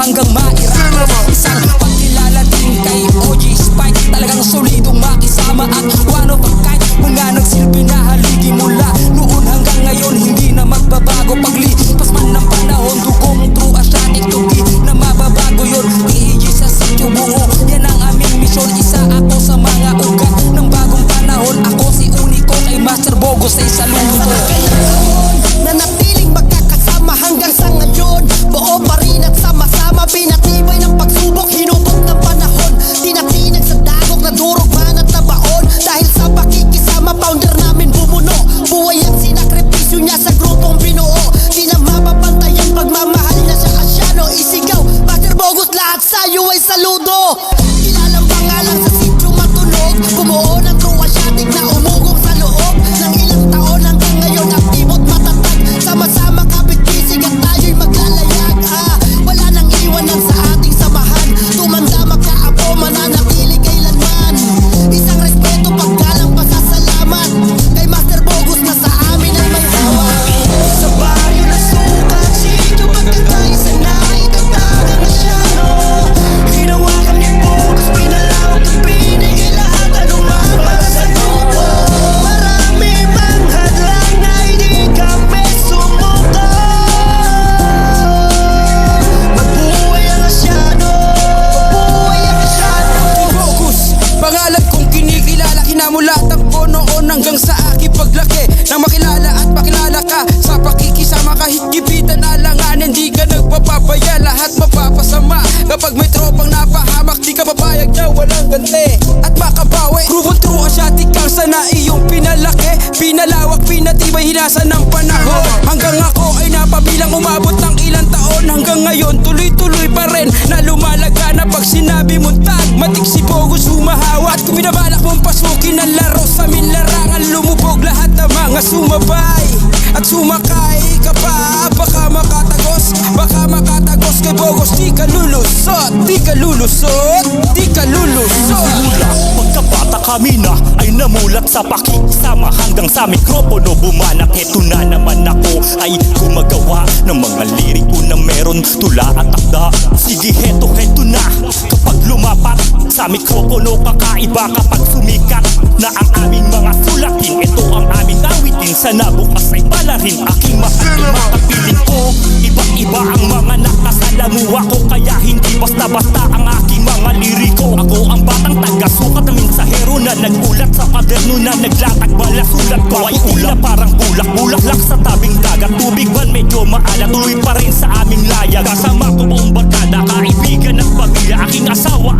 hanggang maira. Isang pagkilala din kay OG Spike, talagang solidong makisama at one of a kind. Mga nagsilbi na haligi mula noon hanggang ngayon, hindi na magbabago. Paglipas man ng panahon, dugong true asyatic to di na mababago yun. EEG sa sityo buo, yan ang aming misyon. Isa ako sa mga ugat ng bagong panahon. Ako si Unico kay Master Bogos ay saludo. Nanatiling magkakasama hanggang sa ngayon. Buo pa rin at sama-sama, pinatibay ng pagsubok, hinubog ng panahon. Tinatinag sa dagok na durog man at nabaon. Dahil sa pakikisama, founder namin bumuno. Buhay ang sinakripisyo niya sa grupong binuo. Di na mapapantay ang pagmamahal niya sa Asyano. Isigaw, Master Bogos, lahat sa'yo ay saludo. Kilalang pangalan sa sityo matunog. Bumuo ng true asyatic na umugong sa loob ng ilang taon hanggang ngayon aktibo't matatag. Sama-sama kapit-bisig at tayo'y maglalayag. Wala nang iwanan sa ating samahan. Tumanda magkaapo, mananatili kailanman. Isang respeto, paggalang, pasasalamat kay Master Bogos na sa amin ay may hawak. Sa baryo na sukat, sityo magkakaisa na itatag ang Asyano. Hinawakan ni Bogos, pinalawak at binigay lahat anumang para sa grupo. Marami mang hadlang na hindi kami sumuko. Mabuhay ang Asyano, mabuhay ang Asyano. Bogos, pangalan kong kinikilala, kinamulat ako noon hanggang sa aking paglaki. Nang makilala at makilala ka, sa pakikisama kahit gibitan alanganin, di ka nagpapabaya, lahat mapapasama. Kapag may tropang napahamak, di ka papayag na walang ganti at makabawi. Grupong true asyatic kang sana iyong pinalaki, pinalawak, pinatibay, hinasa ng panahon. Hanggang ako ay napabilang, umabot ng ilang taon. Hanggang ngayon tuloy-tuloy pa rin na lumalaga na pag sinabi mong tag, matik si Bogos humahawa. At kung binabalak mong pasukin ang laro sa amin larangan, lumubog lahat ng mga sumabay at sumakay ka pa. Baka makatagos kay Bogos, di ka lulusot, di ka lulusot, di ka lulusot. Mula pagkabata kami na ay namulat sa pakikisama hanggang sa mikropono bumanak. Heto na naman ako ay gumagawa ng mga liriko na meron tula at akda. Sige heto na, kapag lumapat sa mikropono, kakaiba kapag sumikat na ang aming mga sulatin. Ito ang aming awitin, sana bukas ay pala rin aking mahal. Makapiling ko, iba-iba ang mga nakasalamuha ko, kaya hindi basta-basta ang aking mga liriko. Ako ang batang taga-sukat ng mensahero na nagulat sa kaderno na naglatag balasulat ko ay ulap parang bulak-bulaklak sa tabing dagat. Tubig man medyo maalat, tuloy pa rin sa aming layag. Kasama ko buong barkada, kaibigan at pamilya, aking asawa